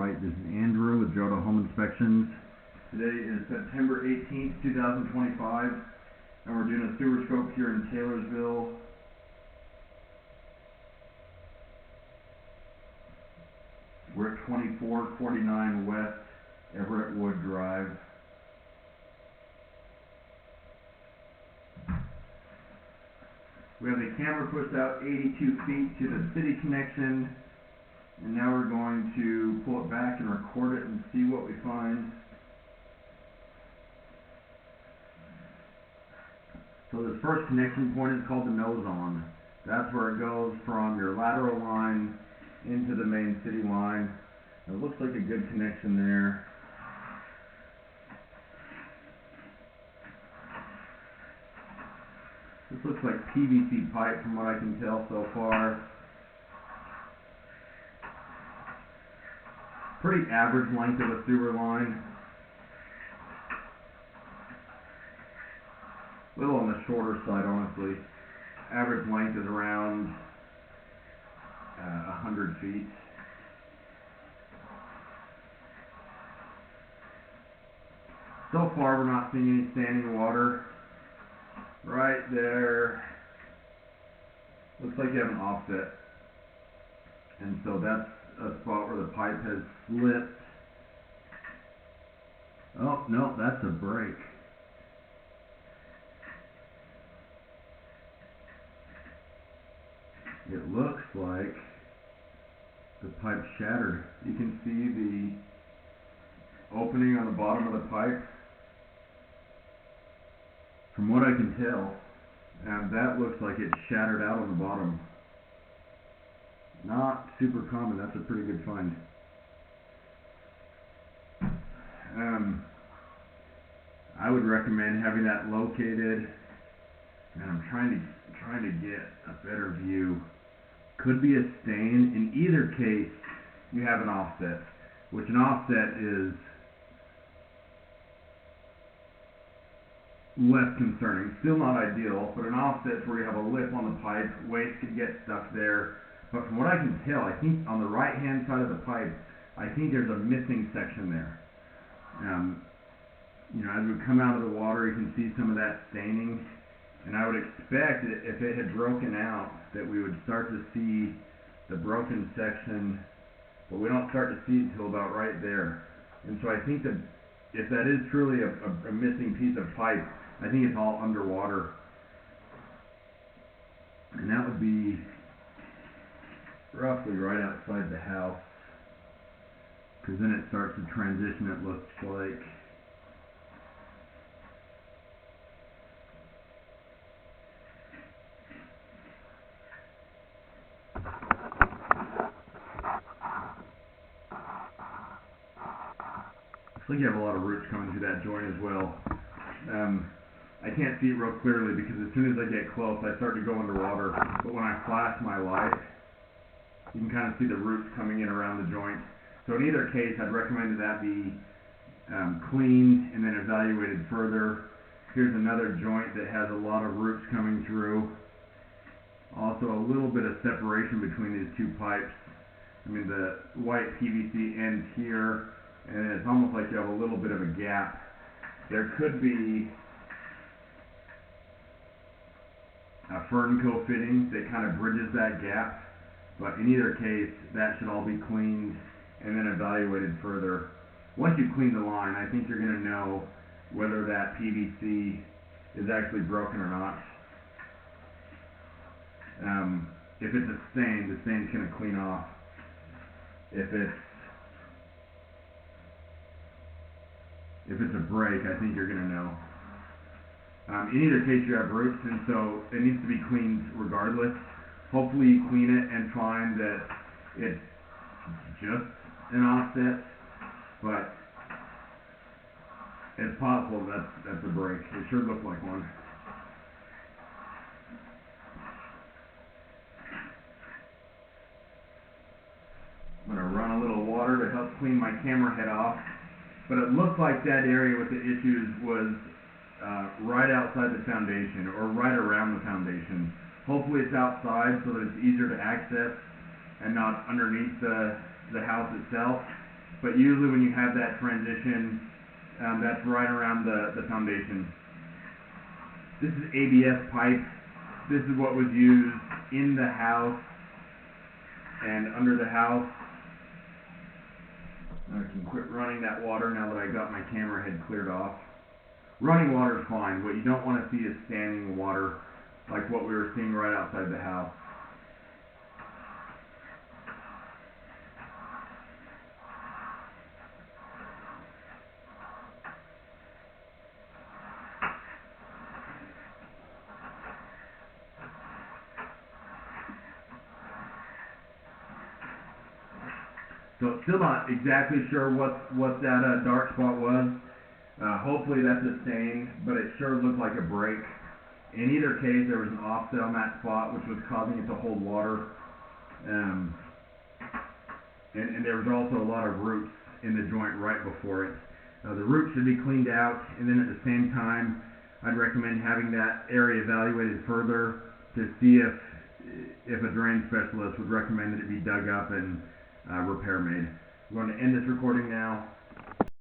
Alright, this is Andrew with Jodo Home Inspections. Today is September 18th, 2025, and we're doing a sewer scope here in Taylorsville. We're at 2449 West Everettwood Drive. We have the camera pushed out 82 feet to the city connection, and now we're going to pull it back and record it and see what we find. So this first connection point is called the nose on. That's where it goes from your lateral line into the main city line. It looks like a good connection there. This looks like PVC pipe from what I can tell so far. Pretty average length of a sewer line. A little on the shorter side, honestly. Average length is around 100 feet. So far, we're not seeing any standing water. Right there, looks like you have an offset, and so that's a spot where the pipe has slipped. Oh, no, that's a break. It looks like the pipe shattered. You can see the opening on the bottom of the pipe. From what I can tell, that looks like it shattered out on the bottom. Not super common. That's a pretty good find. I would recommend having that located, and I'm trying to get a better view. Could be a stain. In either case, you have an offset, which an offset is less concerning. Still not ideal, but an offset is where you have a lip on the pipe, waste could get stuck there. But from what I can tell, I think on the right hand side of the pipe, I think there's a missing section there. You know, as we come out of the water, you can see some of that staining, and I would expect that if it had broken out, that we would start to see the broken section, but we don't start to see it until about right there. And so I think that if that is truly a missing piece of pipe, I think it's all underwater. And that would be roughly right outside the house, because then it starts to transition, it looks like. Looks like you have a lot of roots coming through that joint as well. I can't see it real clearly because as soon as I get close, I start to go underwater. But when I flash my light, you can kind of see the roots coming in around the joint. So in either case, I'd recommend that be cleaned and then evaluated further. Here's another joint that has a lot of roots coming through. Also a little bit of separation between these two pipes. I mean, the white PVC ends here, and it's almost like you have a little bit of a gap. There could be a fern coat fitting that kind of bridges that gap, but in either case, that should all be cleaned and then evaluated further. Once you clean the line, I think you're going to know whether that PVC is actually broken or not. If it's a stain, the stain's going to clean off. If it's a break, I think you're going to know. In either case, you have roots, and so it needs to be cleaned regardless. Hopefully you clean it and find that it's just an offset, but it's possible that's a break. It sure looked like one. I'm going to run a little water to help clean my camera head off. But it looked like that area with the issues was right outside the foundation, or right around the foundation. Hopefully it's outside so that it's easier to access and not underneath the house itself. but usually when you have that transition, that's right around the foundation. This is ABS pipe. This is what was used in the house and under the house. I can quit running that water now that I got my camera head cleared off. Running water is fine. What you don't want to see is standing water like what we were seeing right outside the house. So still not exactly sure what that dark spot was. Hopefully that's a stain, but it sure looked like a break. In either case, there was an offset on that spot, which was causing it to hold water. And there was also a lot of roots in the joint right before it. The roots should be cleaned out, and then at the same time, I'd recommend having that area evaluated further to see if a drain specialist would recommend that it be dug up and repair made. I'm going to end this recording now.